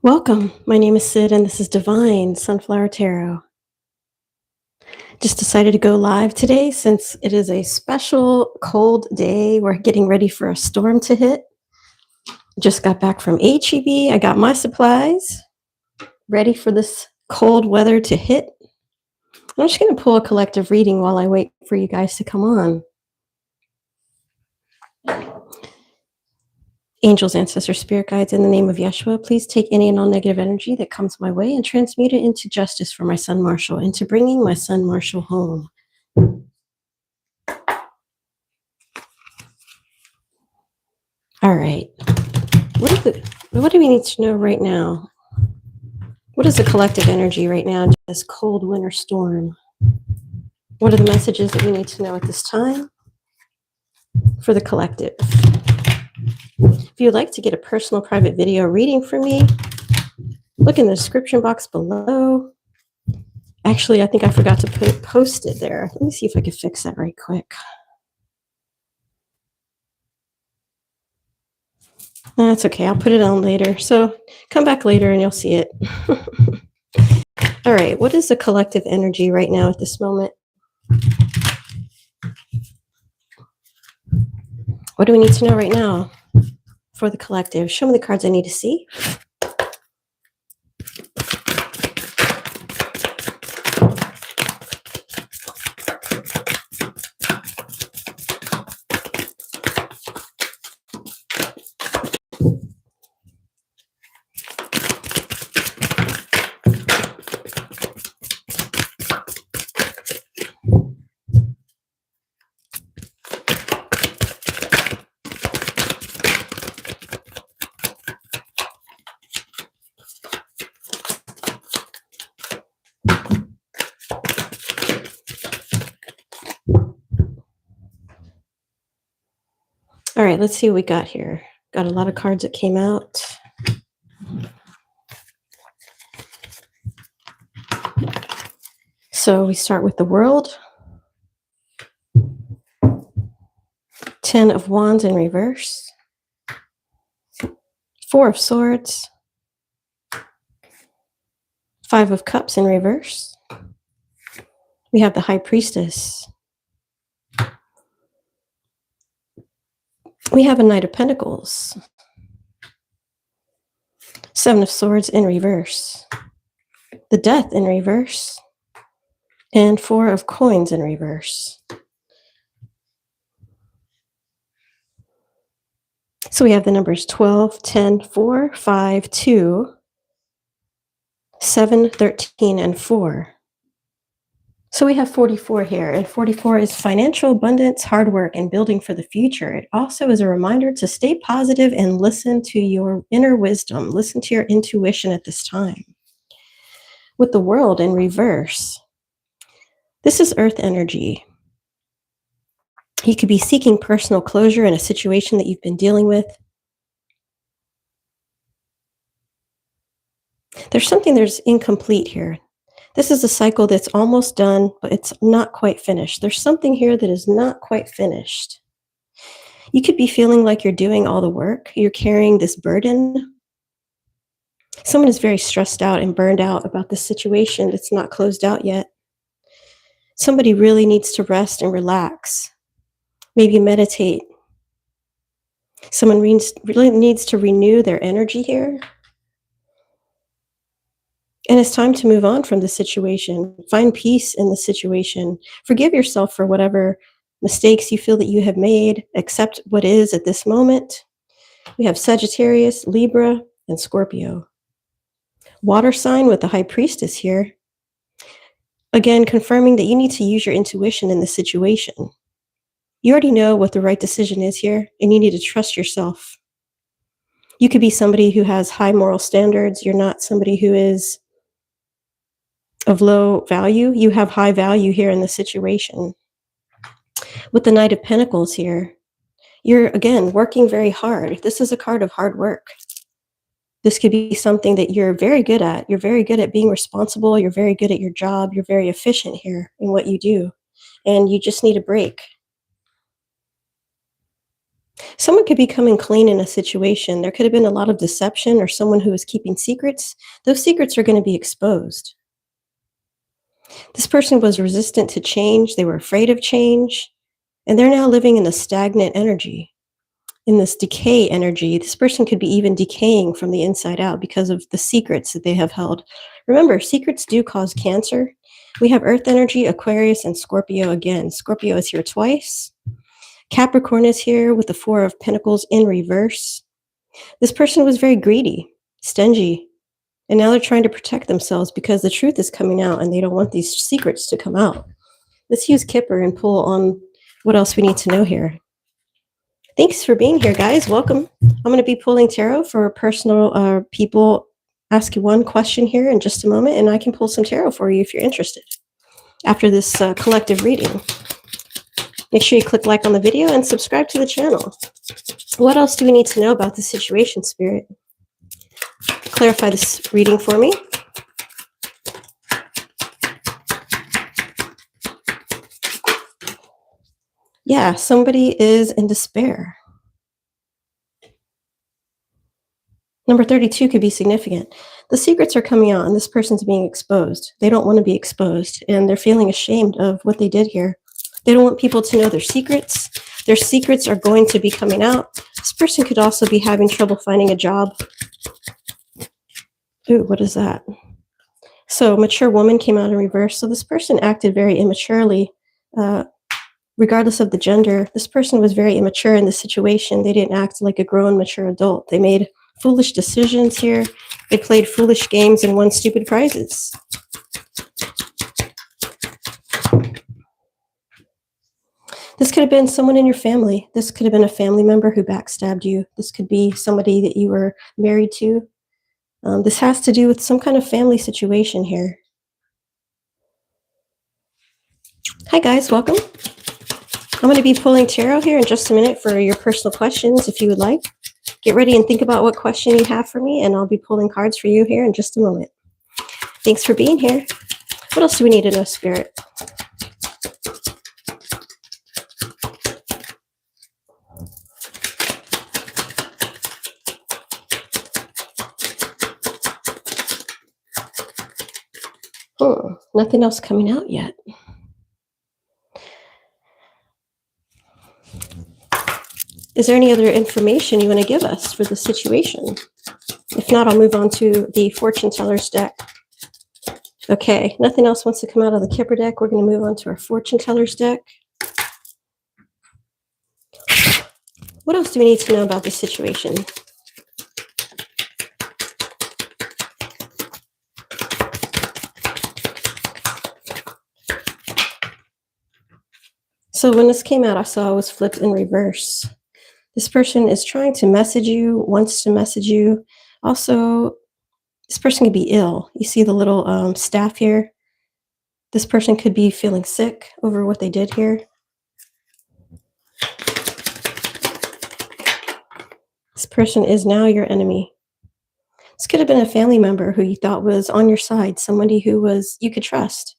Welcome. My name is Sid, and this is Divine Sunflower Tarot. Just decided to go live today since it is a special cold day. We're getting ready for a storm to hit. Just got back from HEB. I got my supplies ready for this cold weather to hit. I'm just going to pull a collective reading while I wait for you guys to come on. Angels, ancestors, spirit guides, in the name of Yeshua, please take any and all negative energy that comes my way and transmute it into justice for my son Marshall, into bringing my son Marshall home. All right. What do we need to know right now? What is the collective energy right now in this cold winter storm? What are the messages that we need to know at this time for the collective? If you'd like to get a personal private video reading from me, look in the description box below. Actually, I think I forgot to post it there. Let me see if I can fix that right quick. That's okay. I'll put it on later. So come back later and you'll see it. All right. What is the collective energy right now at this moment? What do we need to know right now for the collective? Show me the cards I need to see. All right, let's see what we got here. Got a lot of cards that came out. So we start with the World. 10 of Wands in reverse. 4 of Swords. 5 of Cups in reverse. We have the High Priestess. We have a Knight of Pentacles. 7 of Swords in reverse. The Death in reverse. And 4 of Coins in reverse. So we have the numbers 12, 10, 4, 5, 2, 7, 13, and 4. So we have 44 here, and 44 is financial abundance, hard work, and building for the future. It also is a reminder to stay positive and listen to your inner wisdom. Listen to your intuition at this time. With the World in reverse, this is earth energy. You could be seeking personal closure in a situation that you've been dealing with. There's incomplete here. This is a cycle that's almost done, but it's not quite finished. There's something here that is not quite finished. You could be feeling like you're doing all the work. You're carrying this burden. Someone is very stressed out and burned out about this situation that's not closed out yet. Somebody really needs to rest and relax. Maybe meditate. Someone really needs to renew their energy here. And it's time to move on from the situation. Find peace in the situation. Forgive yourself for whatever mistakes you feel that you have made. Accept what is at this moment. We have Sagittarius, Libra, and Scorpio. Water sign with the High Priestess here. Again, confirming that you need to use your intuition in this situation. You already know what the right decision is here, and you need to trust yourself. You could be somebody who has high moral standards. You're not somebody who is of low value. You have high value here in the situation. With the Knight of Pentacles here, you're, again, working very hard. This is a card of hard work. This could be something that you're very good at. You're very good at being responsible. You're very good at your job. You're very efficient here in what you do. And you just need a break. Someone could be coming clean in a situation. There could have been a lot of deception or someone who was keeping secrets. Those secrets are going to be exposed. This person was resistant to change. They were afraid of change. And they're now living in a stagnant energy, in this decay energy. This person could be even decaying from the inside out because of the secrets that they have held. Remember, secrets do cause cancer. We have Earth energy, Aquarius, and Scorpio again. Scorpio is here twice. Capricorn is here with the Four of Pentacles in reverse. This person was very greedy, stingy, and now they're trying to protect themselves because the truth is coming out and they don't want these secrets to come out. Let's use Kipper and pull on what else we need to know here. Thanks for being here, guys. Welcome. I'm going to be pulling tarot for personal people. Ask you one question here in just a moment, and I can pull some tarot for you if you're interested after this collective reading. Make sure you click like on the video and subscribe to the channel. What else do we need to know about the situation, Spirit? Clarify this reading for me. Yeah, somebody is in despair. Number 32 could be significant. The secrets are coming out and this person's being exposed. They don't want to be exposed and they're feeling ashamed of what they did here. They don't want people to know their secrets. Their secrets are going to be coming out. This person could also be having trouble finding a job. Ooh, what is that? So mature woman came out in reverse. So this person acted very immaturely. Regardless of the gender, this person was very immature in this situation. They didn't act like a grown, mature adult. They made foolish decisions here. They played foolish games and won stupid prizes. This could have been someone in your family. This could have been a family member who backstabbed you. This could be somebody that you were married to. This has to do with some kind of family situation here. Hi guys, welcome. I'm going to be pulling tarot here in just a minute for your personal questions if you would like. Get ready and think about what question you have for me, and I'll be pulling cards for you here in just a moment. Thanks for being here. What else do we need to know, Spirit? Nothing else coming out yet. Is there any other information you want to give us for the situation? If not, I'll move on to the fortune teller's deck. Okay, nothing else wants to come out of the Kipper deck. We're going to move on to our fortune teller's deck. What else do we need to know about the situation? So when this came out, I saw it was flipped in reverse. This person is trying to message you, wants to message you. Also, this person could be ill. You see the little staff here? This person could be feeling sick over what they did here. This person is now your enemy. This could have been a family member who you thought was on your side, somebody who was you could trust.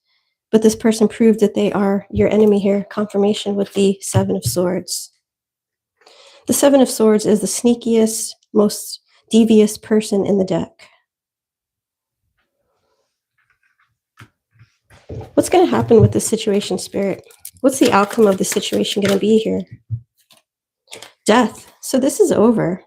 But this person proved that they are your enemy here. Confirmation with the Seven of Swords. The Seven of Swords is the sneakiest, most devious person in the deck. What's going to happen with this situation, Spirit? What's the outcome of the situation going to be here? Death. So this is over.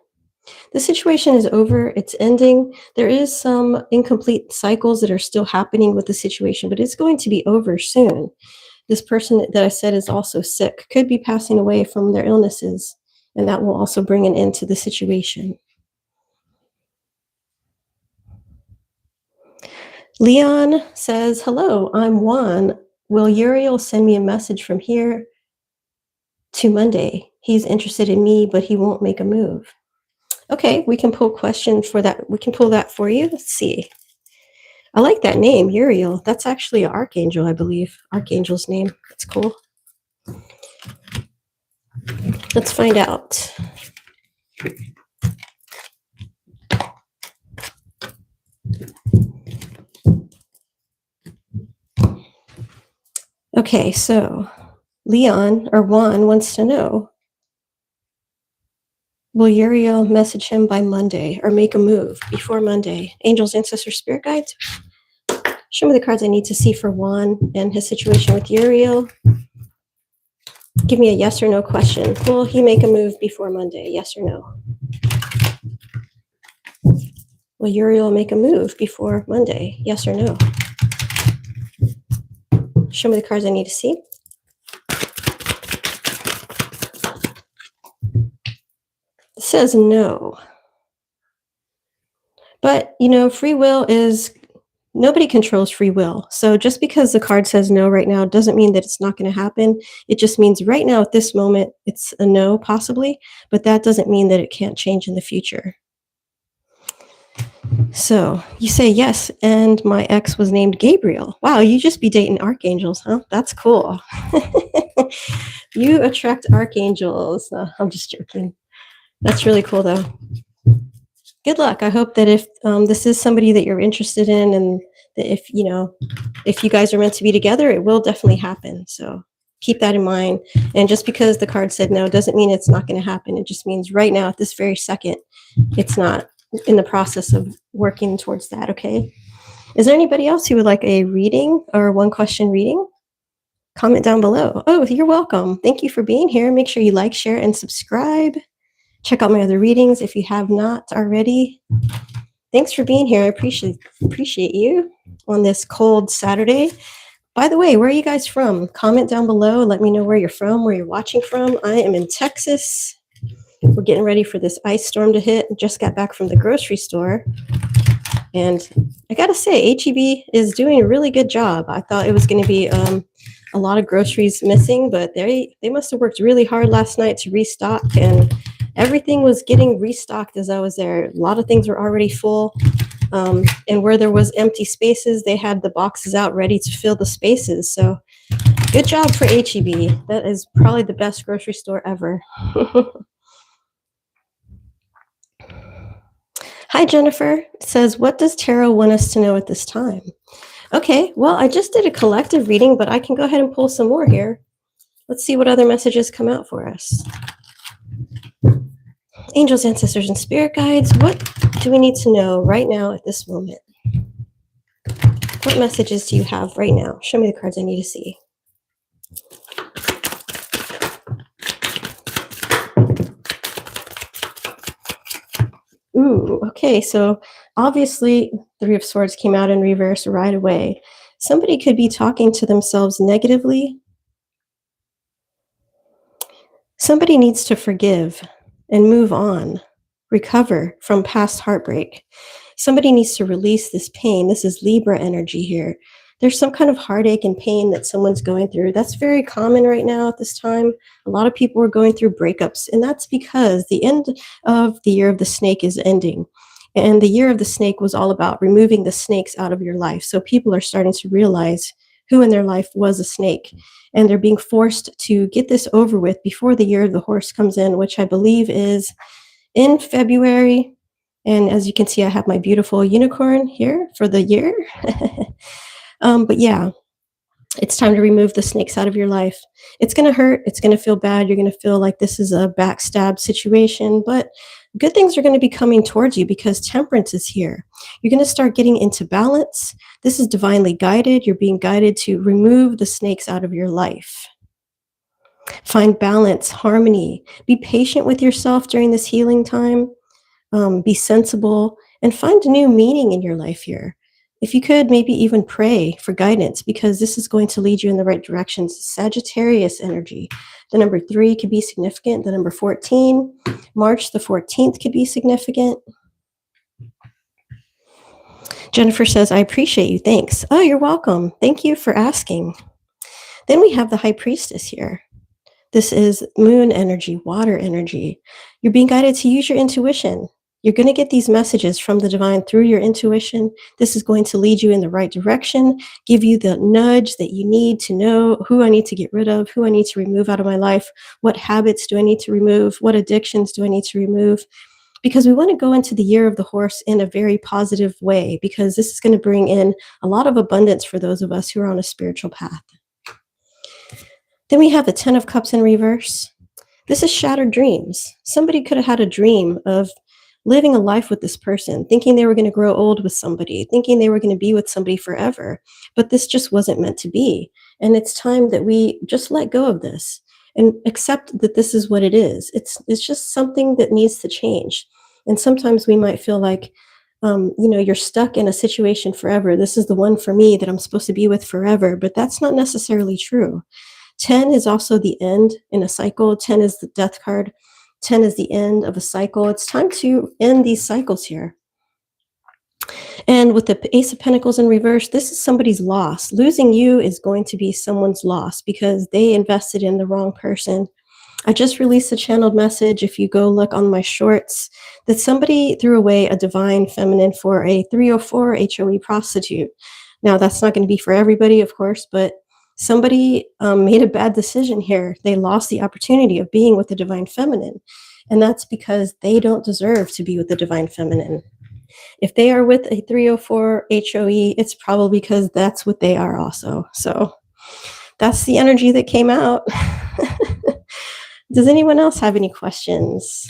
The situation is over. It's ending. There is some incomplete cycles that are still happening with the situation, but it's going to be over soon. This person that I said is also sick, could be passing away from their illnesses, and that will also bring an end to the situation. Leon says, hello, I'm Juan. Will Uriel send me a message from here to Monday? He's interested in me, but he won't make a move. Okay, we can pull question for that. We can pull that for you. Let's see. I like that name, Uriel. That's actually an archangel, I believe. Archangel's name. That's cool. Let's find out. Okay, so Leon or Juan wants to know, Will Uriel message him by Monday or make a move before Monday? Angels, ancestors, spirit guides. Show me the cards I need to see for Juan and his situation with Uriel. Give me a yes or no question. Will he make a move before Monday? Yes or no? Will Uriel make a move before Monday? Yes or no? Show me the cards I need to see. It says no. But, free will is, nobody controls free will. So just because the card says no right now doesn't mean that it's not going to happen. It just means right now at this moment, it's a no possibly, but that doesn't mean that it can't change in the future. So you say yes, and my ex was named Gabriel. Wow, you just be dating archangels, huh? That's cool. You attract archangels. I'm just joking. That's really cool, though. Good luck. I hope that if this is somebody that you're interested in, and that if you guys are meant to be together, it will definitely happen. So keep that in mind. And just because the card said no doesn't mean it's not going to happen. It just means right now, at this very second, it's not in the process of working towards that. Okay. Is there anybody else who would like a reading or one question reading? Comment down below. Oh, you're welcome. Thank you for being here. Make sure you like, share, and subscribe. Check out my other readings if you have not already. Thanks for being here. I appreciate you on this cold Saturday. By the way, where are you guys from? Comment down below. Let me know where you're from, where you're watching from. I am in Texas. We're getting ready for this ice storm to hit. Just got back from the grocery store. And I got to say, HEB is doing a really good job. I thought it was going to be a lot of groceries missing, but they must have worked really hard last night to restock, and everything was getting restocked as I was there. A lot of things were already full. And where there was empty spaces, they had the boxes out ready to fill the spaces. So good job for HEB. That is probably the best grocery store ever. Hi, Jennifer. It says, what does tarot want us to know at this time? Okay, well, I just did a collective reading, but I can go ahead and pull some more here. Let's see what other messages come out for us. Angels, ancestors, and spirit guides, what do we need to know right now at this moment? What messages do you have right now? Show me the cards I need to see. Ooh, okay, so obviously Three of Swords came out in reverse right away. Somebody could be talking to themselves negatively. Somebody needs to forgive and move on, recover from past heartbreak. Somebody needs to release this pain. This is Libra energy here. There's some kind of heartache and pain that someone's going through. That's very common right now at this time. A lot of people are going through breakups, and that's because the end of the year of the snake is ending. And the year of the snake was all about removing the snakes out of your life. So people are starting to realize who in their life was a snake. And they're being forced to get this over with before the year of the horse comes in, which I believe is in February. And as you can see, I have my beautiful unicorn here for the year. But yeah, it's time to remove the snakes out of your life. It's going to hurt. It's going to feel bad. You're going to feel like this is a backstab situation, but good things are going to be coming towards you because temperance is here. You're going to start getting into balance. This is divinely guided. You're being guided to remove the snakes out of your life. Find balance, harmony. Be patient with yourself during this healing time. Be sensible and find a new meaning in your life here. If you could, maybe even pray for guidance because this is going to lead you in the right directions. Sagittarius energy. The number 3 could be significant. The number 14, March the 14th could be significant. Jennifer says, I appreciate you. Thanks. Oh, you're welcome. Thank you for asking. Then we have the High Priestess here. This is moon energy, water energy. You're being guided to use your intuition. You're going to get these messages from the divine through your intuition. This is going to lead you in the right direction, give you the nudge that you need to know who I need to get rid of, who I need to remove out of my life, what habits do I need to remove, what addictions do I need to remove, because we want to go into the year of the horse in a very positive way, because this is going to bring in a lot of abundance for those of us who are on a spiritual path. Then we have the 10 of Cups in reverse. This is shattered dreams. Somebody could have had a dream of living a life with this person, thinking they were going to grow old with somebody, thinking they were going to be with somebody forever. But this just wasn't meant to be. And it's time that we just let go of this and accept that this is what it is. It's just something that needs to change. And sometimes we might feel like, you're stuck in a situation forever. This is the one for me that I'm supposed to be with forever. But that's not necessarily true. 10 is also the end in a cycle. 10 is the death card. 10 is the end of a cycle. It's time to end these cycles here. And with the Ace of Pentacles in reverse, this is somebody's loss. Losing you is going to be someone's loss because they invested in the wrong person. I just released a channeled message, if you go look on my shorts, that somebody threw away a divine feminine for a 304 HOE prostitute. Now, that's not going to be for everybody, of course, but somebody made a bad decision here. They lost the opportunity of being with the divine feminine. And that's because they don't deserve to be with the divine feminine. If they are with a 304 HOE, it's probably because that's what they are also. So that's the energy that came out. Does anyone else have any questions?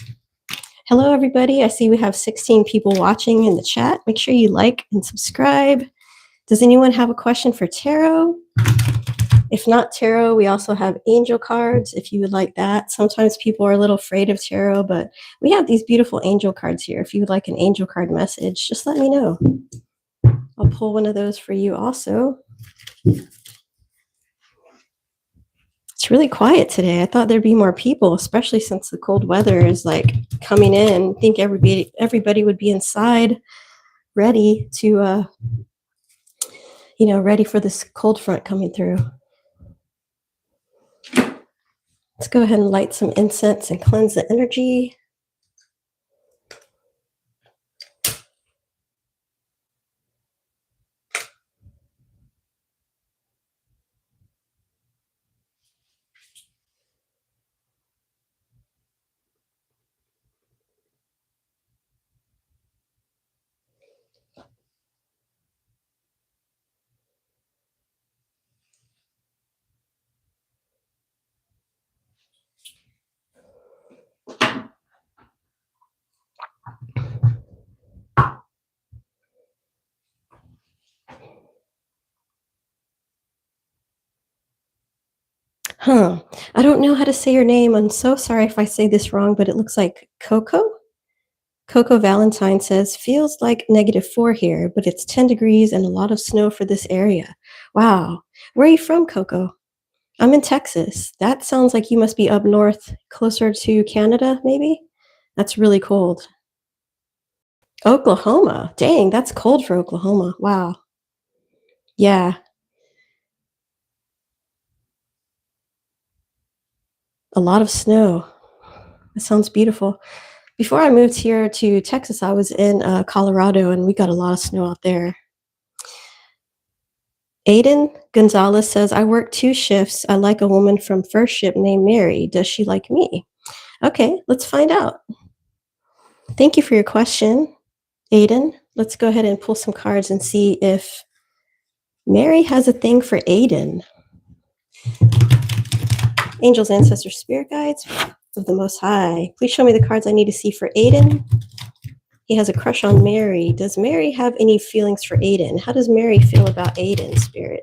Hello, everybody. I see we have 16 people watching in the chat. Make sure you like and subscribe. Does anyone have a question for tarot? If not tarot, we also have angel cards if you would like that. Sometimes people are a little afraid of tarot, but we have these beautiful angel cards here. If you would like an angel card message, just let me know. I'll pull one of those for you also. It's really quiet today. I thought there'd be more people, especially since the cold weather is like coming in. I think everybody would be inside, ready to, ready for this cold front coming through. Let's go ahead and light some incense and cleanse the energy. I don't know how to say your name. I'm so sorry if I say this wrong, but it looks like Koko. Coco Valentine says, feels like -4 here, but it's 10 degrees and a lot of snow for this area. Wow. Where are you from, Coco? I'm in Texas. That sounds like you must be up north, closer to Canada, maybe? That's really cold. Oklahoma. Dang, that's cold for Oklahoma. Wow. Yeah. A lot of snow. That sounds beautiful. Before I moved here to Texas, I was in Colorado, and we got a lot of snow out there. Aiden Gonzalez says, I work 2 shifts. I like a woman from first shift named Mary. Does she like me? Okay, let's find out. Thank you for your question, Aiden. Let's go ahead and pull some cards and see if Mary has a thing for Aiden. Angels, ancestors, spirit guides of the Most High. Please show me the cards I need to see for Aiden. He has a crush on Mary. Does Mary have any feelings for Aiden? How does Mary feel about Aiden, spirit?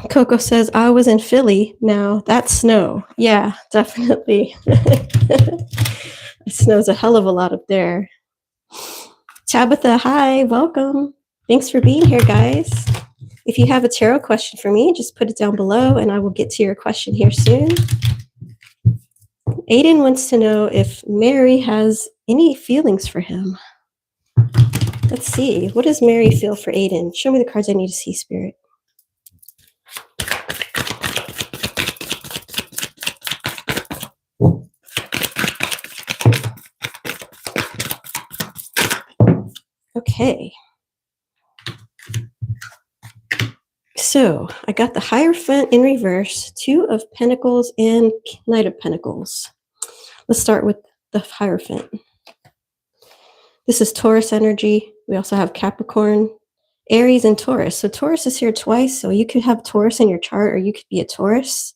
Coco says, I was in Philly. Now that's snow. Yeah, definitely. It snows a hell of a lot up there. Tabitha, hi, welcome. Thanks for being here, guys. If you have a tarot question for me, just put it down below and I will get to your question here soon. Aiden wants to know if Mary has any feelings for him. Let's see. What does Mary feel for Aiden? Show me the cards I need to see, spirit. Okay. So I got the Hierophant in reverse, 2 of Pentacles and Knight of Pentacles. Let's start with the Hierophant. This is Taurus energy. We also have Capricorn, Aries and Taurus. So Taurus is here twice. So you could have Taurus in your chart, or you could be a Taurus.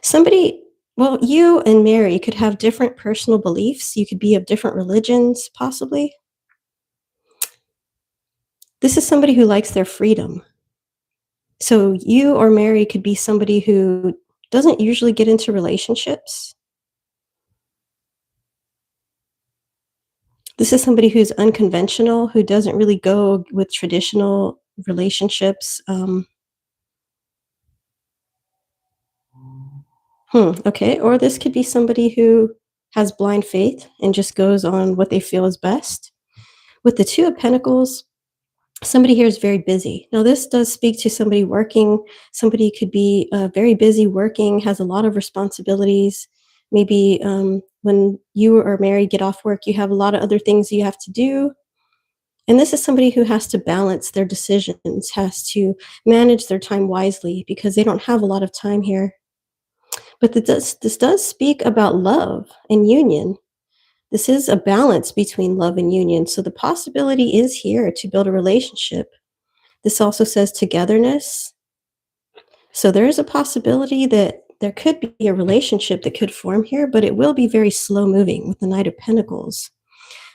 Somebody, well, you and Mary could have different personal beliefs. You could be of different religions, possibly. This is somebody who likes their freedom. So you or Mary could be somebody who doesn't usually get into relationships. This is somebody who's unconventional, who doesn't really go with traditional relationships. Okay. Or this could be somebody who has blind faith and just goes on what they feel is best. With the Two of Pentacles, somebody here is very busy. Now, this does speak to somebody working. Somebody could be very busy working, has a lot of responsibilities. Maybe when you or Mary get off work, you have a lot of other things you have to do. And this is somebody who has to balance their decisions, has to manage their time wisely because they don't have a lot of time here. But this does speak about love and union. This is a balance between love and union. So the possibility is here to build a relationship. This also says togetherness. So there is a possibility that there could be a relationship that could form here, but it will be very slow moving with the Knight of Pentacles.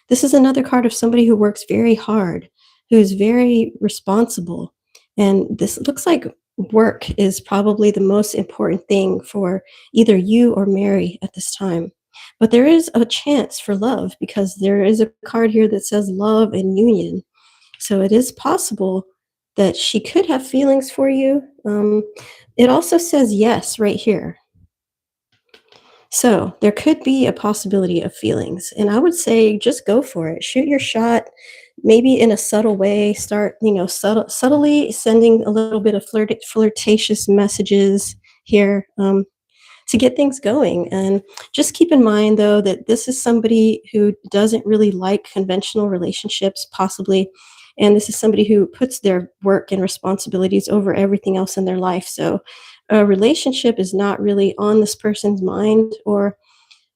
This is another card of somebody who works very hard, who's very responsible. And this looks like work is probably the most important thing for either you or Mary at this time. But there is a chance for love because there is a card here that says love and union. So it is possible that she could have feelings for you. It also says yes right here. So there could be a possibility of feelings. And I would say just go for it. Shoot your shot, maybe in a subtle way. Start, subtly sending a little bit of flirtatious messages here to get things going. And just keep in mind, though, that this is somebody who doesn't really like conventional relationships, possibly. And this is somebody who puts their work and responsibilities over everything else in their life. So a relationship is not really on this person's mind or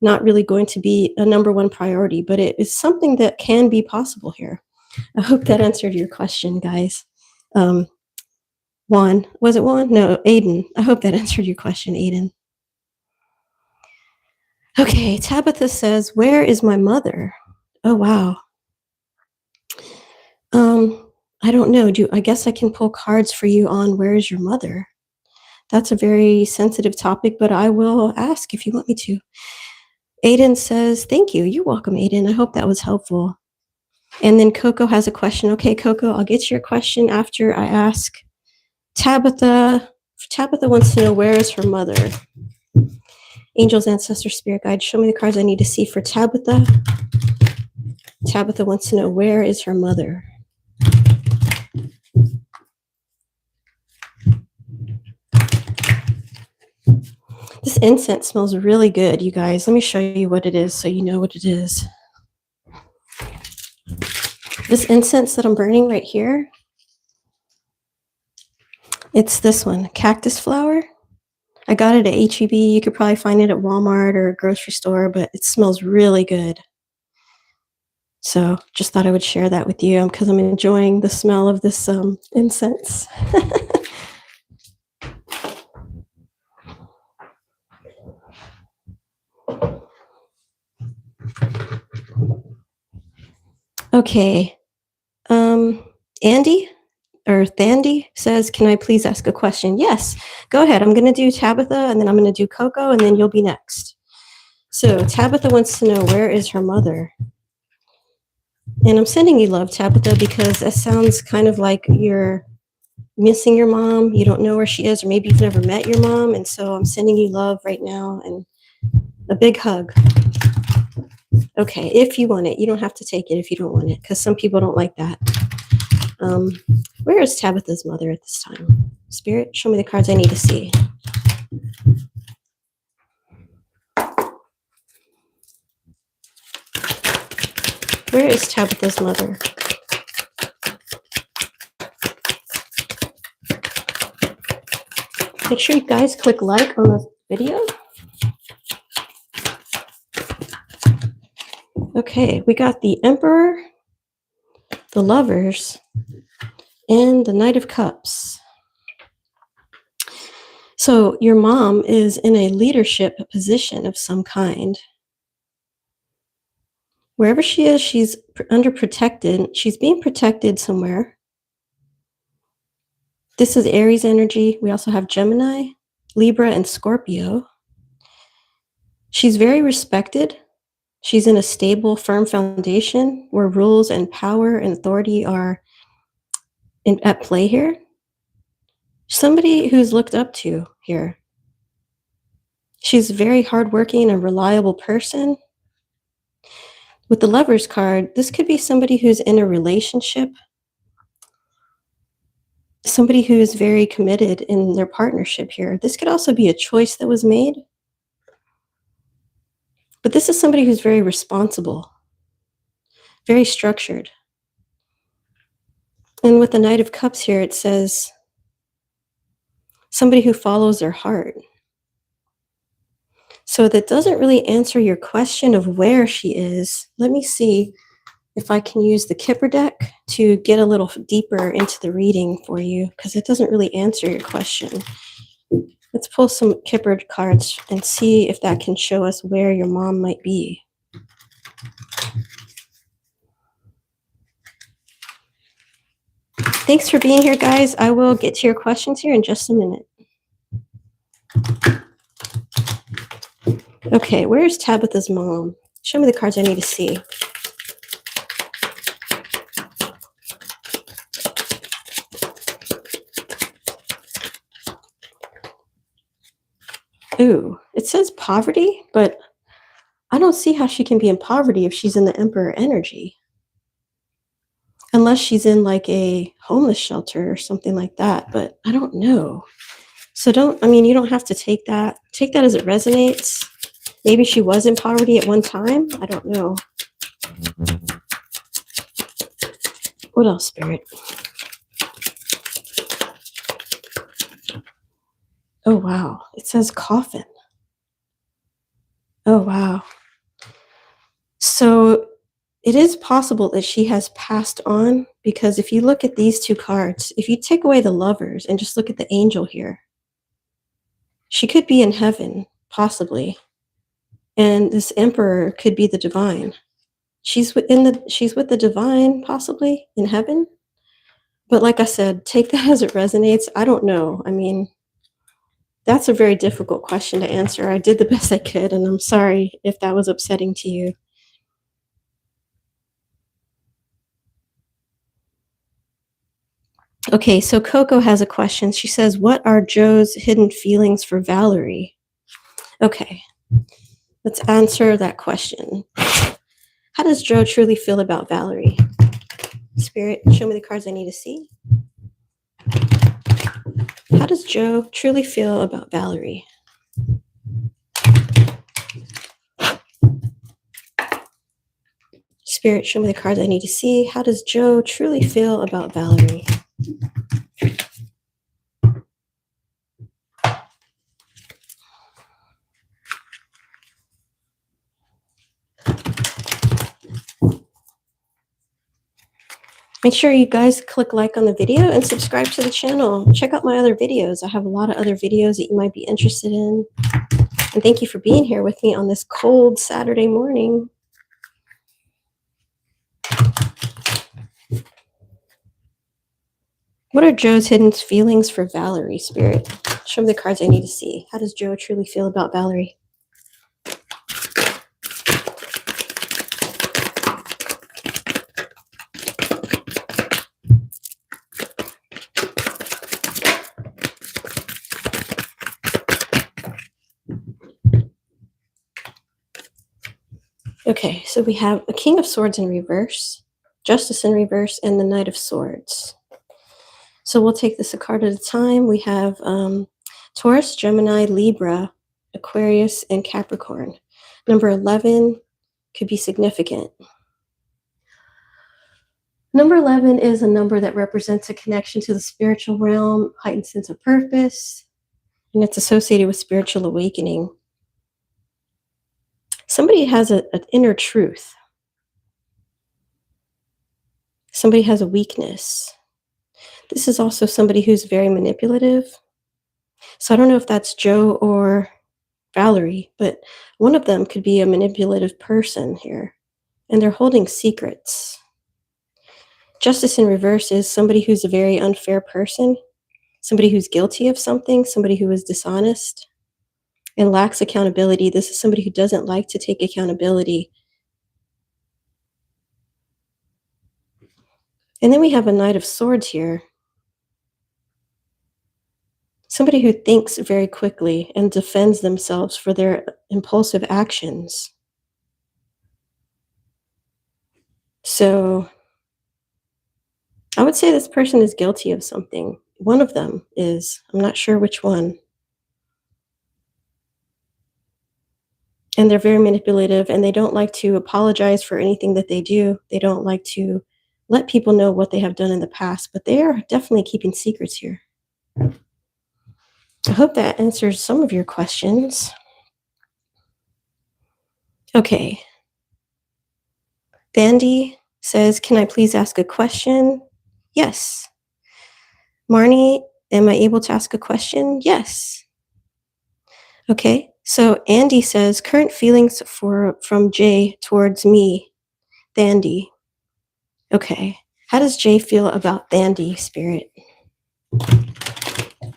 not really going to be a number one priority, but it is something that can be possible here. I hope that answered your question, guys. Juan, was it Juan? No, Aiden. I hope that answered your question, Aiden. Okay, Tabitha says, where is my mother? Oh, wow. I don't know. I guess I can pull cards for you on where is your mother? That's a very sensitive topic, but I will ask if you want me to. Aiden says, thank you. You're welcome, Aiden. I hope that was helpful. And then Koko has a question. Okay, Koko, I'll get to your question after I ask Tabitha. Tabitha wants to know, where is her mother? Angels, ancestors, spirit guide, show me the cards I need to see for Tabitha. Tabitha wants to know, where is her mother? This incense smells really good, you guys. Let me show you what it is so you know what it is. This incense that I'm burning right here, it's this one, cactus flower. I got it at HEB. You could probably find it at Walmart or a grocery store, but it smells really good. So just thought I would share that with you because I'm enjoying the smell of this incense. Okay. Andy or Thandy says, can I please ask a question? Yes, go ahead. I'm going to do Tabitha and then I'm going to do Koko and then you'll be next. So Tabitha wants to know, where is her mother? And I'm sending you love, Tabitha, because that sounds kind of like you're missing your mom. You don't know where she is, or maybe you've never met your mom. And so I'm sending you love right now and a big hug. Okay, if you want it. You don't have to take it if you don't want it, because some people don't like that. Where is Tabitha's mother at this time? Spirit, show me the cards I need to see. Where is Tabitha's mother? Make sure you guys click like on the video. Okay, we got the Emperor, the Lovers, and the Knight of Cups. So your mom is in a leadership position of some kind. Wherever she is, she's underprotected. She's being protected somewhere. This is Aries energy. We also have Gemini, Libra, and Scorpio. She's very respected. She's in a stable, firm foundation where rules and power and authority are at play here. Somebody who's looked up to here. She's a very hardworking and reliable person. With the Lovers card, this could be somebody who's in a relationship, somebody who is very committed in their partnership here. This could also be a choice that was made. But this is somebody who's very responsible, very structured. And with the Knight of Cups here, it says somebody who follows their heart. So that doesn't really answer your question of where she is. Let me see if I can use the Kipper deck to get a little deeper into the reading for you, because it doesn't really answer your question. Let's pull some Kipper cards and see if that can show us where your mom might be. Thanks for being here, guys. I will get to your questions here in just a minute. Okay, where's Tabitha's mom? Show me the cards I need to see. Ooh, it says poverty, but I don't see how she can be in poverty if she's in the Emperor energy. Unless she's in like a homeless shelter or something like that, but I don't know. So you don't have to take that as it resonates. Maybe she was in poverty at one time. I don't know. What else, Spirit? Oh, wow. It says coffin. Oh, wow. So it is possible that she has passed on, because if you look at these two cards, if you take away the Lovers and just look at the angel here, she could be in heaven, possibly. And this Emperor could be the divine. She's with the divine, possibly in heaven. But like I said, take that as it resonates. I don't know. I mean, that's a very difficult question to answer. I did the best I could, and I'm sorry if that was upsetting to you. Okay, so Koko has a question. She says, what are Joe's hidden feelings for Valerie? Okay, let's answer that question. How does Joe truly feel about Valerie? Spirit, show me the cards I need to see. How does Joe truly feel about Valerie? Spirit, show me the cards I need to see. How does Joe truly feel about Valerie? Make sure you guys click like on the video and subscribe to the channel. Check out my other videos. I have a lot of other videos that you might be interested in. And thank you for being here with me on this cold Saturday morning. What are Joe's hidden feelings for Valerie, Spirit? Show me the cards I need to see. How does Joe truly feel about Valerie? Okay, so we have a King of Swords in reverse, Justice in reverse, and the Knight of Swords. So we'll take this a card at a time. We have Taurus, Gemini, Libra, Aquarius, and Capricorn. Number 11 could be significant. Number 11 is a number that represents a connection to the spiritual realm, heightened sense of purpose, and it's associated with spiritual awakening. Somebody has an inner truth. Somebody has a weakness. This is also somebody who's very manipulative. So I don't know if that's Joe or Valerie, but one of them could be a manipulative person here, and they're holding secrets. Justice in reverse is somebody who's a very unfair person, somebody who's guilty of something, somebody who is dishonest and lacks accountability. This is somebody who doesn't like to take accountability. And then we have a Knight of Swords here. Somebody who thinks very quickly and defends themselves for their impulsive actions. So I would say this person is guilty of something. One of them is. I'm not sure which one. And they're very manipulative, and they don't like to apologize for anything that they do. They don't like to let people know what they have done in the past, but they are definitely keeping secrets here. I hope that answers some of your questions. Okay. Vandi says, can I please ask a question? Yes. Marne, am I able to ask a question? Yes. Okay. So Andy says, current feelings from Jay towards me, Vandi. Okay. How does Jay feel about Vandi, Spirit?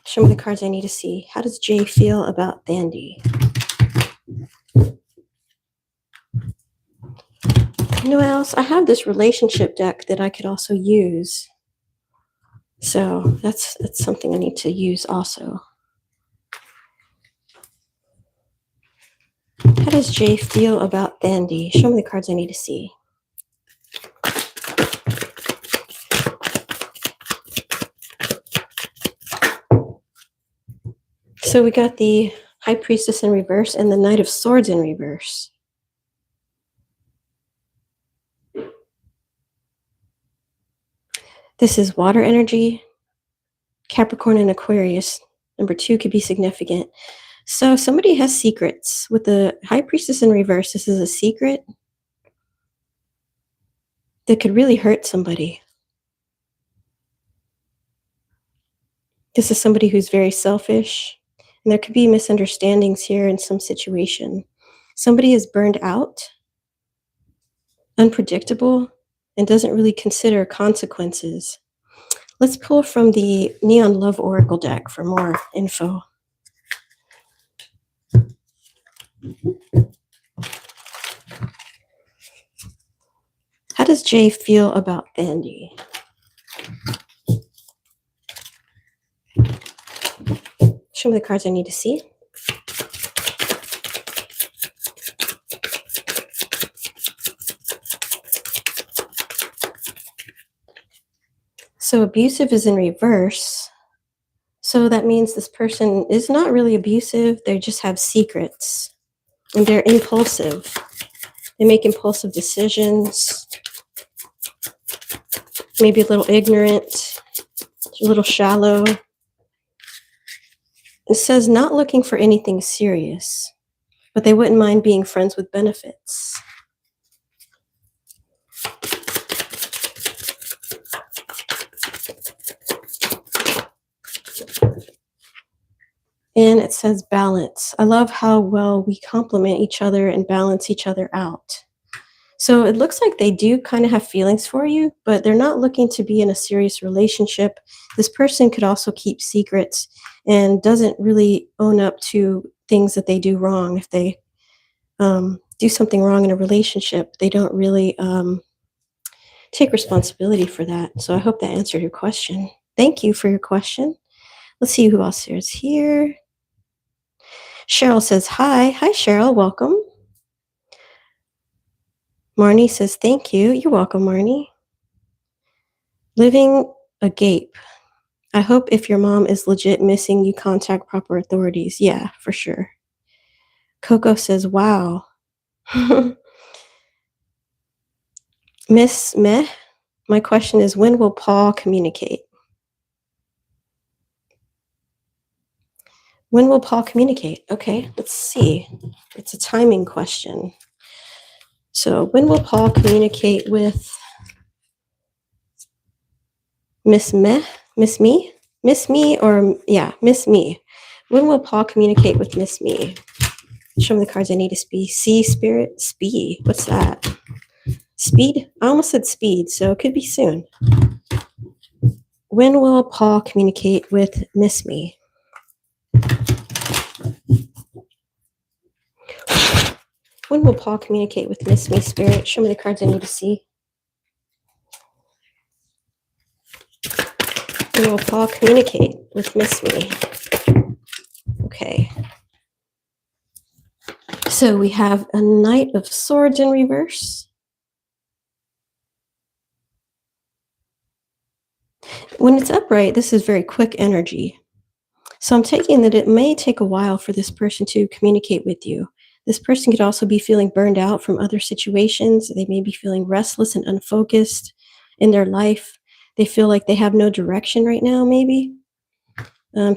Show me the cards I need to see. How does Jay feel about Vandi? You know what else? I have this relationship deck that I could also use. So that's something I need to use also. How does Jay feel about Vandi? Show me the cards I need to see. So we got the High Priestess in reverse and the Knight of Swords in reverse. This is water energy, Capricorn and Aquarius. Number 2 could be significant. So somebody has secrets. With the High Priestess in reverse, this is a secret that could really hurt somebody. This is somebody who's very selfish, and there could be misunderstandings here in some situation. Somebody is burned out, unpredictable, and doesn't really consider consequences. Let's pull from the Neon Love Oracle deck for more info. How does Jay feel about Vandi? Show me the cards I need to see. So abusive is in reverse. So that means this person is not really abusive. They just have secrets. And they're impulsive. They make impulsive decisions. Maybe a little ignorant, a little shallow. It says not looking for anything serious, but they wouldn't mind being friends with benefits. And it says balance. I love how well we complement each other and balance each other out. So it looks like they do kind of have feelings for you, but they're not looking to be in a serious relationship. This person could also keep secrets and doesn't really own up to things that they do wrong. If they do something wrong in a relationship, they don't really take responsibility for that. So I hope that answered your question. Thank you for your question. Let's see who else is here. Cheryl says, hi. Hi, Cheryl. Welcome. Marnie says, thank you. You're welcome, Marnie. Living agape. I hope if your mom is legit missing, you contact proper authorities. Yeah, for sure. Koko says, wow. Missme, my question is, when will Paul communicate? When will Paul communicate? Okay, let's see. It's a timing question. So when will Paul communicate with Missme, Missme, or yeah, Missme. When will Paul communicate with Missme? Show me the cards I need to see spirit, speed. What's that? Speed? I almost said speed, so it could be soon. When will Paul communicate with Missme? When will Paul communicate with Missme, spirit? Show me the cards I need to see. When will Paul communicate with Missme? Okay. So we have a Knight of Swords in reverse. When it's upright, this is very quick energy. So I'm taking that it may take a while for this person to communicate with you. This person could also be feeling burned out from other situations. They may be feeling restless and unfocused in their life. They feel like they have no direction right now, maybe.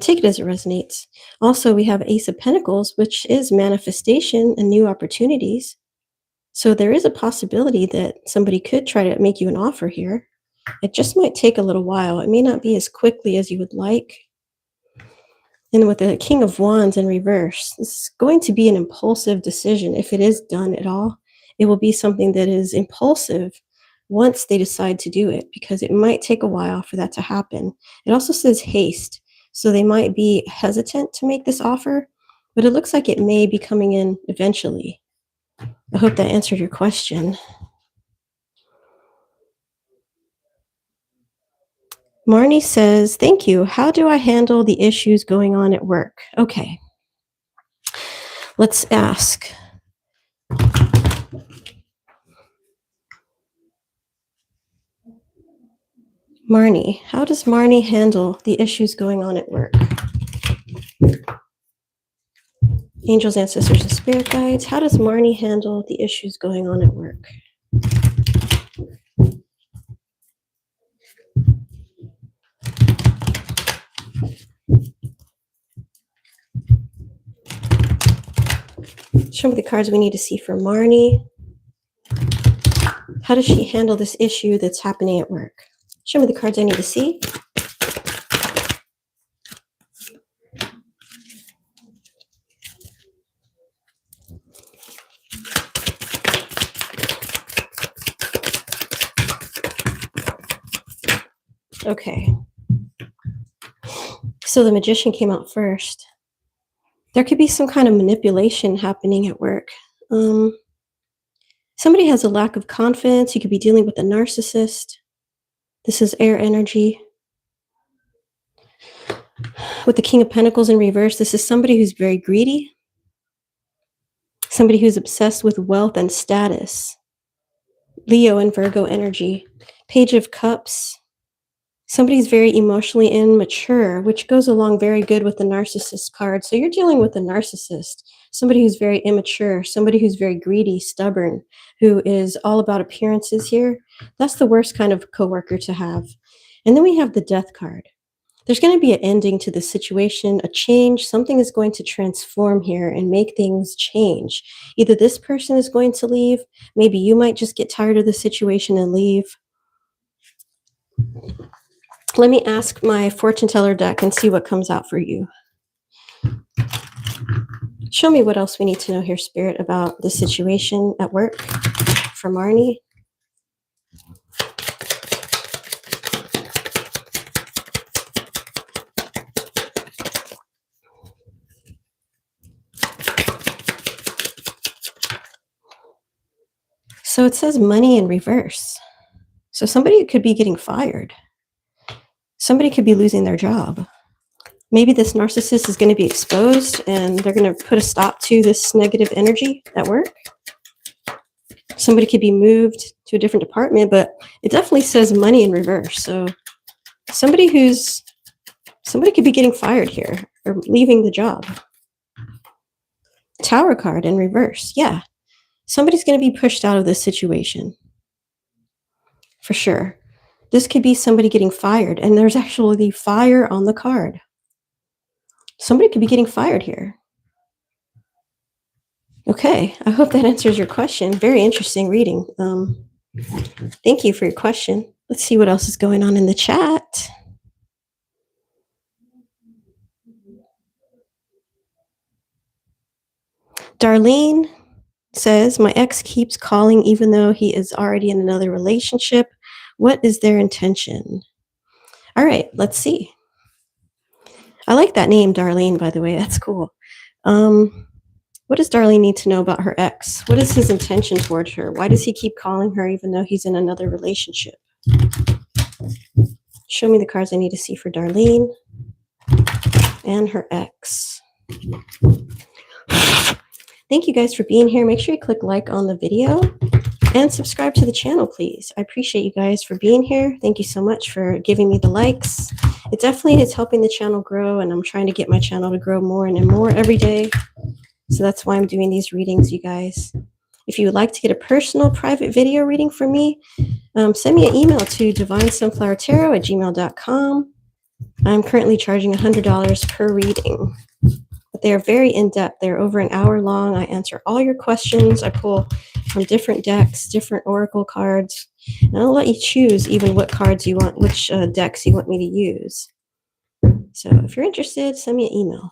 Take it as it resonates. Also, we have Ace of Pentacles, which is manifestation and new opportunities. So there is a possibility that somebody could try to make you an offer here. It just might take a little while. It may not be as quickly as you would like. And with the King of Wands in reverse, this is going to be an impulsive decision. If it is done at all, it will be something that is impulsive once they decide to do it, because it might take a while for that to happen. It also says haste, so they might be hesitant to make this offer, but it looks like it may be coming in eventually. I hope that answered your question. Marne says, thank you. How do I handle the issues going on at work? Okay. Let's ask. Marne, how does Marne handle the issues going on at work? Angels, ancestors, and spirit guides, how does Marne handle the issues going on at work? Show me the cards we need to see for Marne. How does she handle this issue that's happening at work? Show me the cards I need to see. Okay. So the Magician came out first. There could be some kind of manipulation happening at work. Somebody has a lack of confidence. You could be dealing with a narcissist. This is air energy. With the King of Pentacles in reverse, this is somebody who's very greedy. Somebody who's obsessed with wealth and status. Leo and Virgo energy. Page of Cups. Somebody's very emotionally immature, which goes along very good with the narcissist card. So you're dealing with a narcissist, somebody who's very immature, somebody who's very greedy, stubborn, who is all about appearances here. That's the worst kind of coworker to have. And then we have the Death card. There's going to be an ending to the situation, a change. Something is going to transform here and make things change. Either this person is going to leave. Maybe you might just get tired of the situation and leave. Let me ask my fortune teller deck and see what comes out for you. Show me what else we need to know here, Spirit, about the situation at work for Marne. So it says money in reverse. So somebody could be getting fired. Somebody could be losing their job. Maybe this narcissist is going to be exposed and they're going to put a stop to this negative energy at work. Somebody could be moved to a different department, but it definitely says money in reverse. So somebody could be getting fired here or leaving the job. Tower card in reverse. Yeah. Somebody's going to be pushed out of this situation. For sure. This could be somebody getting fired, and there's actually fire on the card. Somebody could be getting fired here. Okay, I hope that answers your question. Very interesting reading. Thank you for your question. Let's see what else is going on in the chat. Darlene says, my ex keeps calling even though he is already in another relationship. What is their intention? All right, let's see. I like that name, Darlene, by the way. That's cool. What does Darlene need to know about her ex? What is his intention towards her? Why does he keep calling her even though he's in another relationship? Show me the cards I need to see for Darlene and her ex. Thank you guys for being here. Make sure you click like on the video and subscribe to the channel, please. I appreciate you guys for being here. Thank you so much for giving me the likes. It definitely is helping the channel grow, and I'm trying to get my channel to grow more and more every day. So that's why I'm doing these readings, you guys. If you would like to get a personal private video reading from me, send me an email to divinesunflowertarot@gmail.com. I'm currently charging $100 per reading. But they are very in-depth. They're over an hour long. I answer all your questions. I pull from different decks, different oracle cards. And I'll let you choose even what cards you want, which decks you want me to use. So if you're interested, send me an email.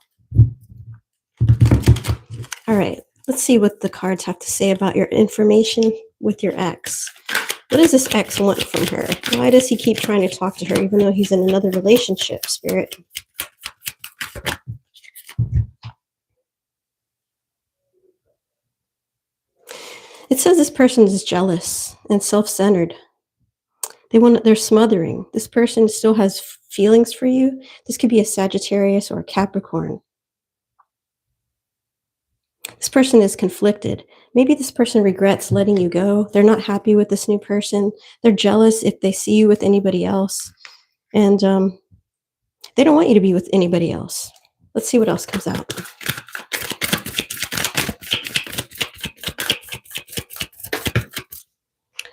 All right, let's see what the cards have to say about your information with your ex. What does this ex want from her? Why does he keep trying to talk to her even though he's in another relationship, Spirit? It says this person is jealous and self-centered. They're smothering. This person still has feelings for you. This could be a Sagittarius or a Capricorn. This person is conflicted. Maybe this person regrets letting you go. They're not happy with this new person. They're jealous if they see you with anybody else. And they don't want you to be with anybody else. Let's see what else comes out.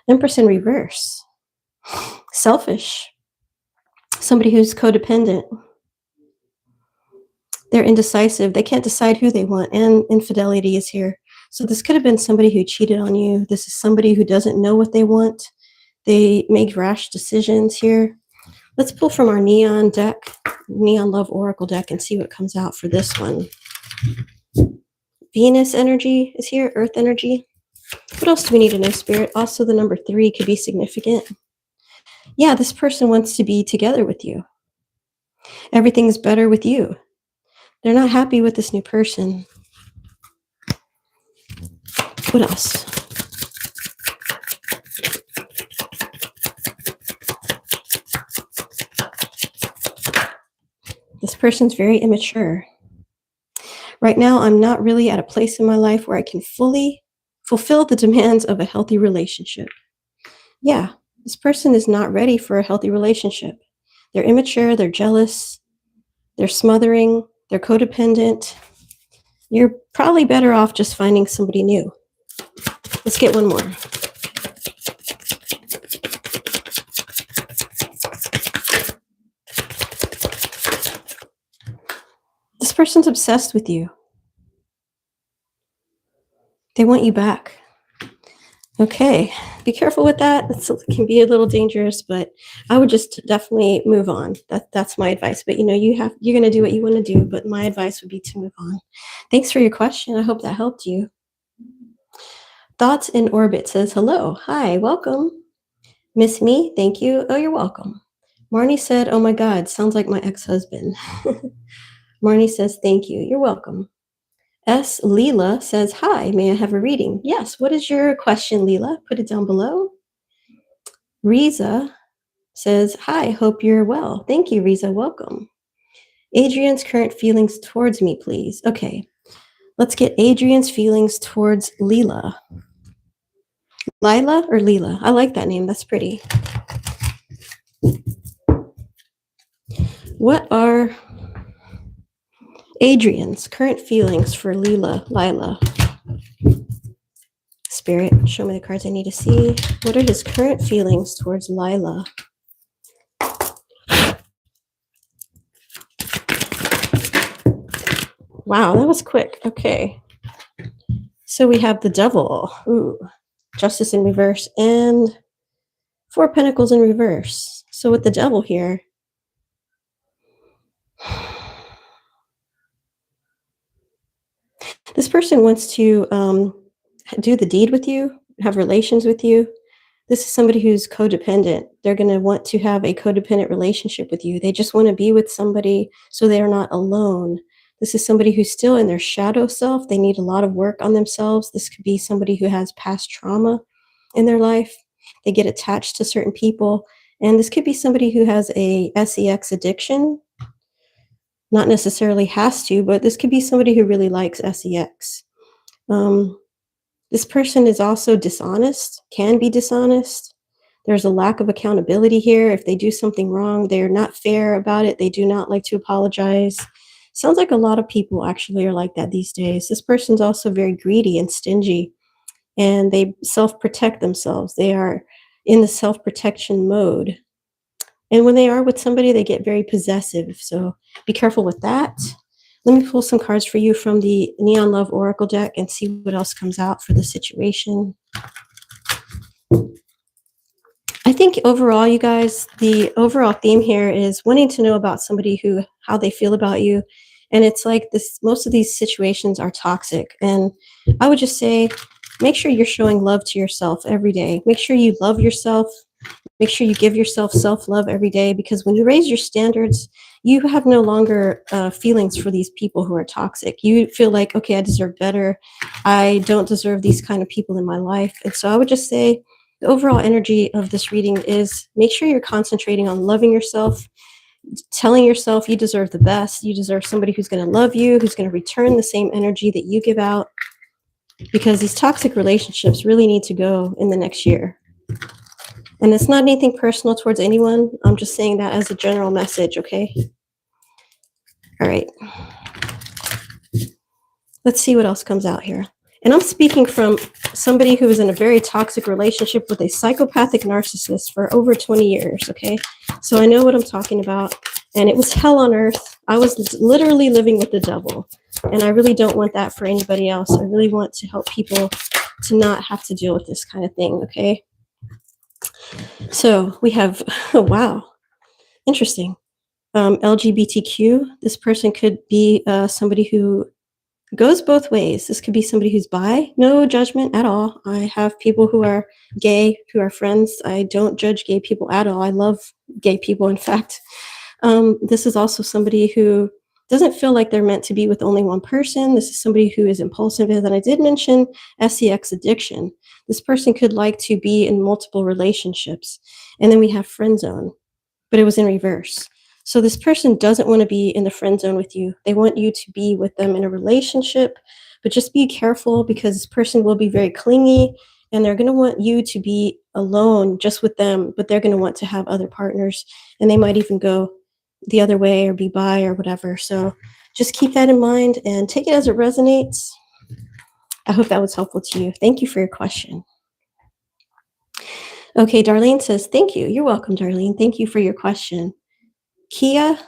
Empress in reverse. Selfish. Somebody who's codependent. They're indecisive. They can't decide who they want, and infidelity is here. So this could have been somebody who cheated on you. This is somebody who doesn't know what they want. They make rash decisions here. Let's pull from our Neon deck, Neon Love Oracle deck, and see what comes out for this one. Venus energy is here, Earth energy. What else do we need to know, Spirit? Also, the number 3 could be significant. Yeah, this person wants to be together with you. Everything's better with you. They're not happy with this new person. What else? This person's very immature. Right now, I'm not really at a place in my life where I can fully fulfill the demands of a healthy relationship. Yeah, this person is not ready for a healthy relationship. They're immature, they're jealous, they're smothering, they're codependent. You're probably better off just finding somebody new. Let's get one more. This person's obsessed with you. They want you back. Okay, be careful with that. It can be a little dangerous, but I would just definitely move on. That's my advice. But you're going to do what you want to do, but my advice would be to move on. Thanks for your question. I hope that helped you. ThoughtsinOrbit says, hello. Hi, welcome. Missme, thank you. Oh, you're welcome. Marne said, oh my God, sounds like my ex-husband. Marne says, thank you. You're welcome. Lila says, hi, may I have a reading? Yes, what is your question, Lila? Put it down below. Riza says, hi, hope you're well. Thank you, Riza, welcome. Adrian's current feelings towards me, please. Okay, let's get Adrian's feelings towards Lila. Lila or Lila? I like that name, that's pretty. What are Adrian's current feelings for Lila? Spirit, show me the cards I need to see. What are his current feelings towards Lila? Wow, that was quick. Okay. So we have the Devil. Ooh, Justice in reverse and Four of Pentacles in reverse. So with the Devil here, this person wants to do the deed with you, have relations with you. This is somebody who's codependent. They're going to want to have a codependent relationship with you. They just want to be with somebody so they're not alone. This is somebody who's still in their shadow self. They need a lot of work on themselves. This could be somebody who has past trauma in their life. They get attached to certain people. And this could be somebody who has a sex addiction. Not necessarily has to, but this could be somebody who really likes sex. This person is also dishonest, can be dishonest. There's a lack of accountability here. If they do something wrong, they're not fair about it. They do not like to apologize. Sounds like a lot of people actually are like that these days. This person's also very greedy and stingy, and they self-protect themselves. They are in the self-protection mode. And when they are with somebody, they get very possessive. So be careful with that. Let me pull some cards for you from the Neon Love Oracle deck and see what else comes out for the situation. I think overall, you guys, the overall theme here is wanting to know about somebody how they feel about you. And it's like this, most of these situations are toxic. And I would just say, make sure you're showing love to yourself every day. Make sure you love yourself. Make sure you give yourself self-love every day, because when you raise your standards, you have no longer feelings for these people who are toxic. You feel like, okay, I deserve better. I don't deserve these kind of people in my life. And so I would just say the overall energy of this reading is make sure you're concentrating on loving yourself, telling yourself you deserve the best. You deserve somebody who's going to love you, who's going to return the same energy that you give out, because these toxic relationships really need to go in the next year. And it's not anything personal towards anyone. I'm just saying that as a general message, okay? All right. Let's see what else comes out here. And I'm speaking from somebody who was in a very toxic relationship with a psychopathic narcissist for over 20 years, okay? So I know what I'm talking about. And it was hell on earth. I was literally living with the devil. And I really don't want that for anybody else. I really want to help people to not have to deal with this kind of thing, okay? So we have, oh, wow, interesting. LGBTQ, this person could be somebody who goes both ways. This could be somebody who's bi, no judgment at all. I have people who are gay, who are friends. I don't judge gay people at all. I love gay people, in fact. This is also somebody who doesn't feel like they're meant to be with only one person. This is somebody who is impulsive. And I did mention sex addiction. This person could like to be in multiple relationships. And then we have friend zone, but it was in reverse. So this person doesn't want to be in the friend zone with you. They want you to be with them in a relationship, but just be careful, because this person will be very clingy and they're going to want you to be alone just with them, but they're going to want to have other partners, and they might even go the other way or be bi or whatever. So just keep that in mind and take it as it resonates. I hope that was helpful to you. Thank you for your question. Okay, Darlene says, thank you. You're welcome, Darlene. Thank you for your question. Kia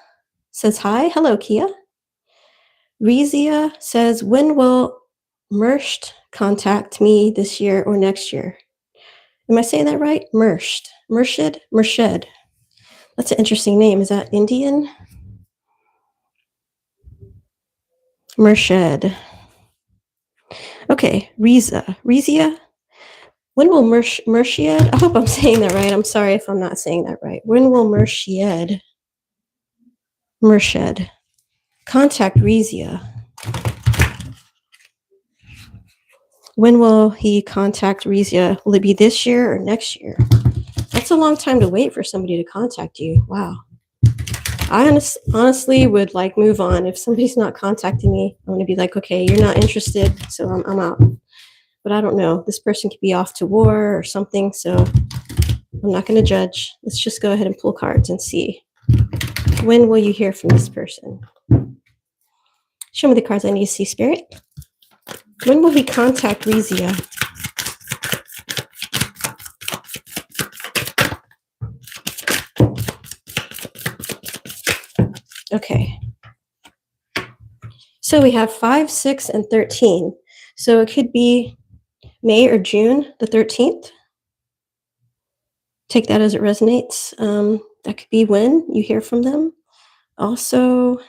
says, hi. Hello, Kia. Riza says, when will Mersht contact me this year or next year? Am I saying that right? Mersht. Mershed. That's an interesting name. Is that Indian? Mershed. Okay, Riza. When will Mershed? I hope I'm saying that right. I'm sorry if I'm not saying that right. When will Mershed contact Riza? When will he contact Riza? Will it be this year or next year? That's a long time to wait for somebody to contact you. Wow. I honestly would like move on. If somebody's not contacting me, I'm going to be like, okay, you're not interested, so I'm out. But I don't know. This person could be off to war or something, so I'm not going to judge. Let's just go ahead and pull cards and see. When will you hear from this person? Show me the cards I need to see, Spirit. When will he contact Riza? Okay. So we have 5, 6, and 13. So it could be May or June the 13th. Take that as it resonates. That could be when you hear from them. Also,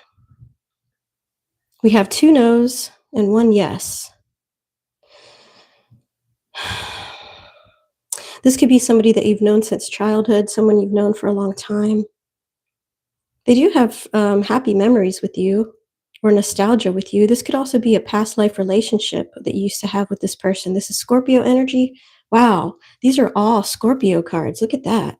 we have 2 no's and 1 yes. This could be somebody that you've known since childhood, someone you've known for a long time. They do have happy memories with you or nostalgia with you. This could also be a past life relationship that you used to have with this person. This is Scorpio energy. Wow, these are all Scorpio cards. Look at that.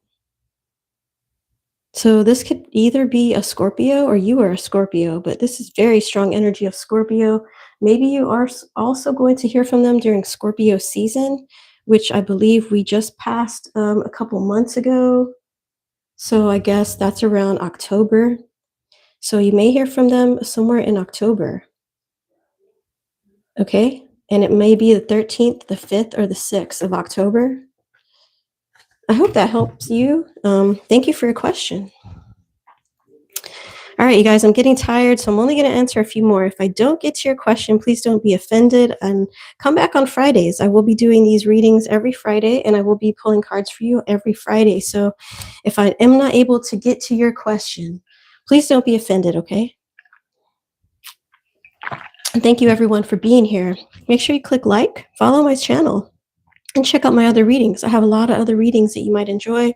So this could either be a Scorpio or you are a Scorpio, but this is very strong energy of Scorpio. Maybe you are also going to hear from them during Scorpio season, which I believe we just passed a couple months ago. So I guess that's around October. So you may hear from them somewhere in October. Okay? And it may be the 13th, the 5th, or the 6th of October. I hope that helps you. Thank you for your question. All right, you guys, I'm getting tired, so I'm only going to answer a few more. If I don't get to your question, please don't be offended and come back on Fridays. I will be doing these readings every Friday, and I will be pulling cards for you every Friday. So if I am not able to get to your question, please don't be offended, okay? And thank you, everyone, for being here. Make sure you click like, follow my channel, and check out my other readings. I have a lot of other readings that you might enjoy.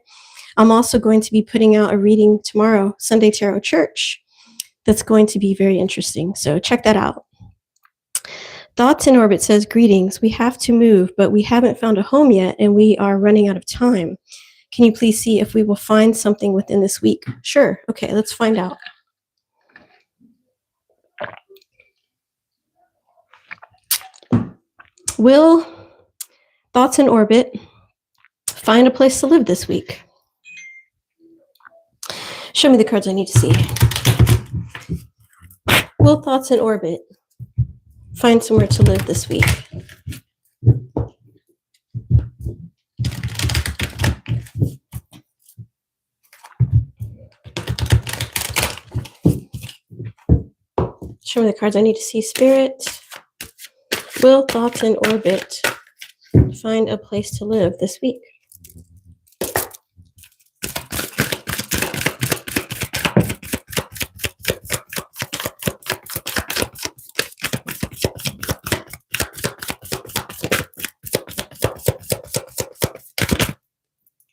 I'm also going to be putting out a reading tomorrow, Sunday Tarot Church, that's going to be very interesting. So check that out. Thoughts in Orbit says, greetings. We have to move, but we haven't found a home yet, and we are running out of time. Can you please see if we will find something within this week? Sure. Okay, let's find out. Will Thoughts in Orbit find a place to live this week? Show me the cards I need to see. Will Thoughts in Orbit find somewhere to live this week? Show me the cards I need to see, Spirit. Will Thoughts in Orbit find a place to live this week?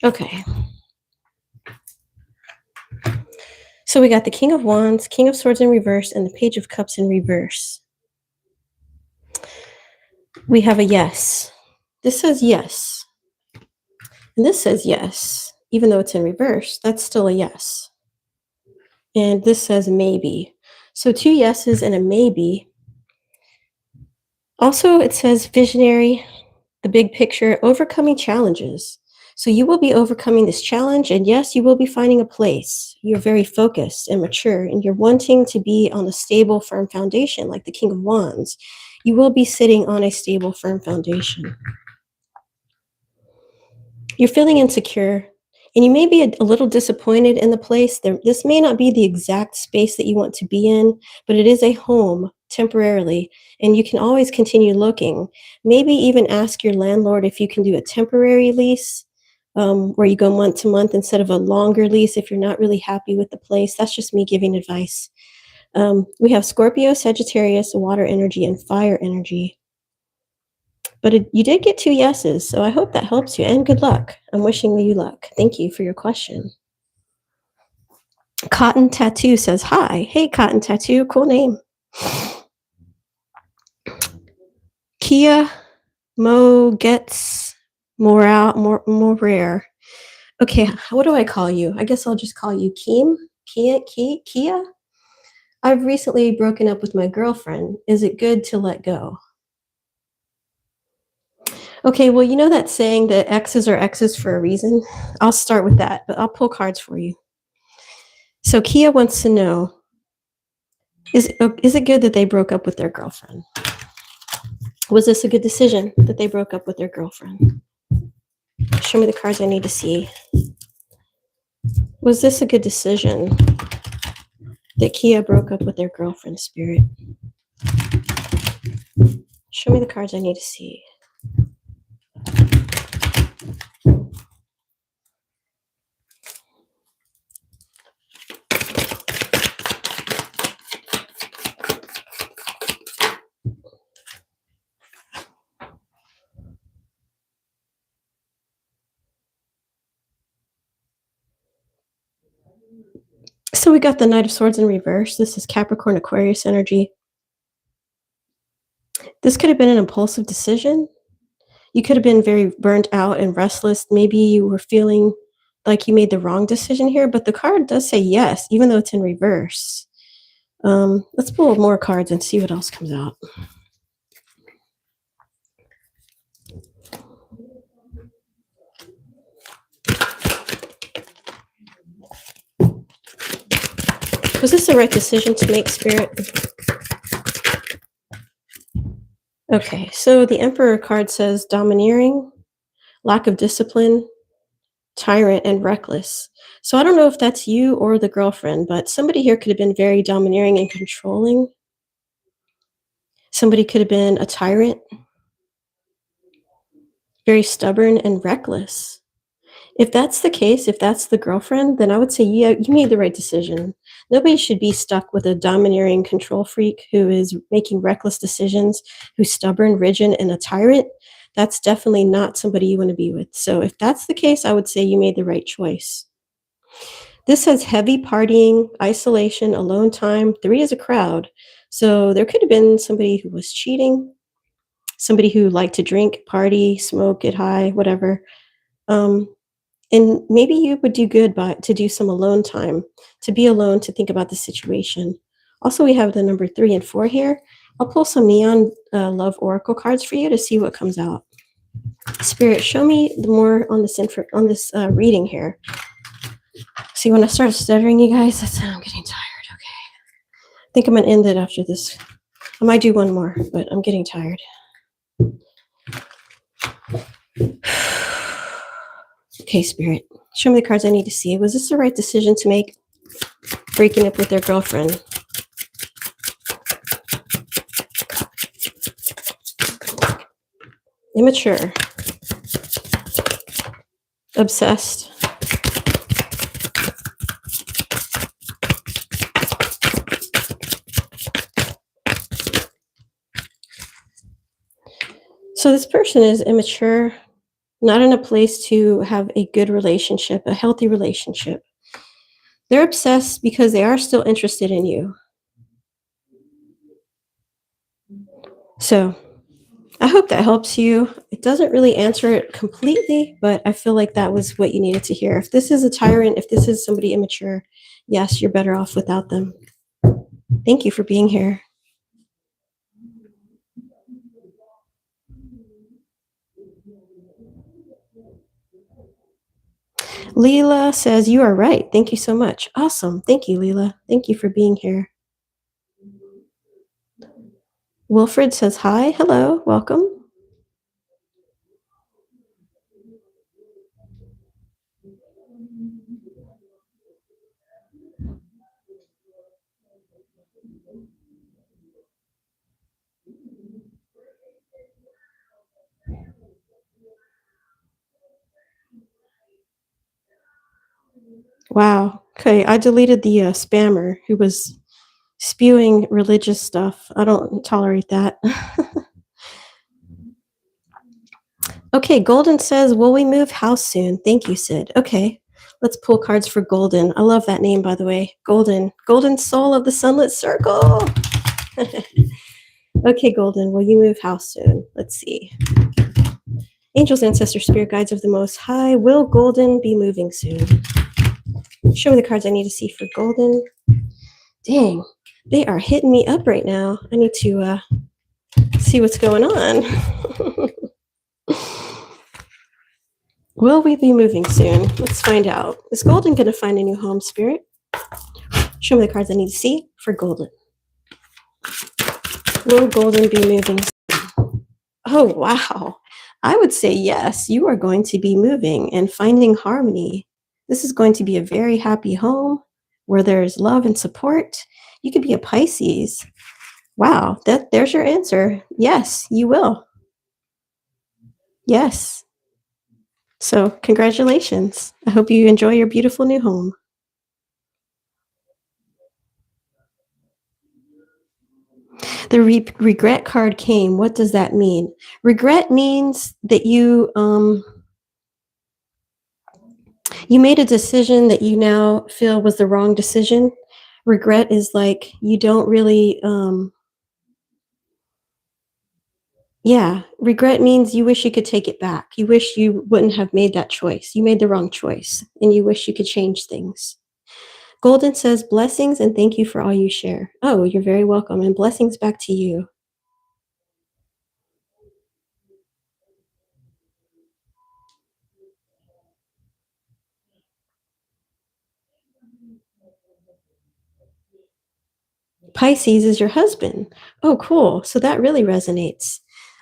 Okay. So we got the King of Wands, King of Swords in reverse, and the Page of Cups in reverse. We have a yes. This says yes. And this says yes. Even though it's in reverse, that's still a yes. And this says maybe. So 2 yeses and a maybe. Also, it says visionary, the big picture, overcoming challenges. So you will be overcoming this challenge, and yes, you will be finding a place. You're very focused and mature, and you're wanting to be on a stable, firm foundation, like the King of Wands. You will be sitting on a stable, firm foundation. You're feeling insecure, and you may be a little disappointed in the place. This may not be the exact space that you want to be in, but it is a home temporarily, and you can always continue looking. Maybe even ask your landlord if you can do a temporary lease, where you go month to month instead of a longer lease if you're not really happy with the place. That's just me giving advice. We have Scorpio, Sagittarius, water energy, and fire energy. But you did get 2 yeses, so I hope that helps you, and good luck. I'm wishing you luck. Thank you for your question. Cotton Tattoo says, hi. Hey, Cotton Tattoo, cool name. Kia Mo gets more rare. Okay, what do I call you? I guess I'll just call you Kia? I've recently broken up with my girlfriend. Is it good to let go? Okay, well, you know that saying that exes are exes for a reason? I'll start with that, but I'll pull cards for you. So Kia wants to know, is it good that they broke up with their girlfriend? Was this a good decision that they broke up with their girlfriend? Show me the cards I need to see. Was this a good decision that Kia broke up with their girlfriend, Spirit? Show me the cards I need to see. So we got the Knight of Swords in reverse. This is Capricorn Aquarius energy. This could have been an impulsive decision. You could have been very burnt out and restless. Maybe you were feeling like you made the wrong decision here, but the card does say yes, even though it's in reverse. Let's pull more cards and see what else comes out. Was this the right decision to make, Spirit? Okay, so the Emperor card says domineering, lack of discipline, tyrant, and reckless. So I don't know if that's you or the girlfriend, but somebody here could have been very domineering and controlling. Somebody could have been a tyrant, very stubborn and reckless. If that's the case, if that's the girlfriend, then I would say, yeah, you made the right decision. Nobody should be stuck with a domineering control freak who is making reckless decisions, who's stubborn, rigid, and a tyrant. That's definitely not somebody you want to be with. So if that's the case, I would say you made the right choice. This has heavy partying, isolation, alone time. 3 is a crowd. So there could have been somebody who was cheating, somebody who liked to drink, party, smoke, get high, whatever. And maybe you would do good to do some alone time, to be alone, to think about the situation. Also, we have the number 3 and 4 here. I'll pull some neon love oracle cards for you to see what comes out. Spirit, show me the more on this reading here. See, when I start stuttering, you guys, I'm getting tired. Okay, I think I'm gonna end it after this. I might do one more, but I'm getting tired. Okay, Spirit, show me the cards I need to see. Was this the right decision to make, breaking up with their girlfriend? Immature. Obsessed. So this person is immature, not in a place to have a good relationship, a healthy relationship. They're obsessed because they are still interested in you. So I hope that helps you. It doesn't really answer it completely, but I feel like that was what you needed to hear. If this is a tyrant, if this is somebody immature, yes, you're better off without them. Thank you for being here. Lila says, you are right. Thank you so much. Awesome. Thank you, Lila. Thank you for being here. Wilfred says, hi. Hello. Welcome. Wow. Okay, I deleted the spammer who was spewing religious stuff. I don't tolerate that. Okay, Golden says, will we move house soon? Thank you, Sid. Okay, let's pull cards for Golden. I love that name, by the way. Golden. Golden soul of the sunlit circle. Okay, Golden, will you move house soon? Let's see. Angels, ancestors, spirit guides of the Most High, will Golden be moving soon? Show me the cards I need to see for Golden. Dang, they are hitting me up right now. I need to see what's going on. Will we be moving soon? Let's find out. Is Golden going to find a new home, Spirit? Show me the cards I need to see for Golden. Will Golden be moving soon? Oh, wow. I would say yes, you are going to be moving and finding harmony. This is going to be a very happy home where there's love and support. You could be a Pisces. Wow, there's your answer. Yes, you will. Yes. So congratulations. I hope you enjoy your beautiful new home. The regret card came. What does that mean? Regret means that you You made a decision that you now feel was the wrong decision. Regret is like you don't really, yeah, regret means you wish you could take it back. You wish you wouldn't have made that choice. You made the wrong choice and you wish you could change things. Golden says, blessings and thank you for all you share. Oh, you're very welcome. And blessings back to you. Pisces is your husband. Oh, cool. So that really resonates.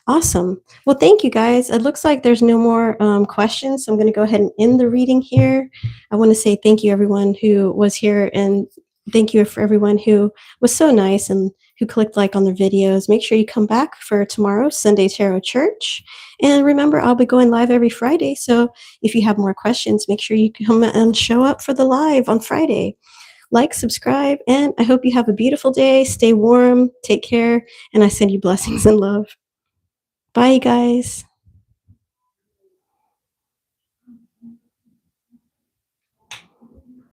Awesome. Well, thank you guys. It looks like there's no more questions. So I'm going to go ahead and end the reading here. I want to say thank you, everyone who was here, and thank you for everyone who was so nice and who clicked like on the videos. Make sure you come back for tomorrow, Sunday Tarot Church. And remember, I'll be going live every Friday. So if you have more questions, make sure you come and show up for the live on Friday. Like, subscribe, and I hope you have a beautiful day. Stay warm, take care, and I send you blessings and love. Bye, guys.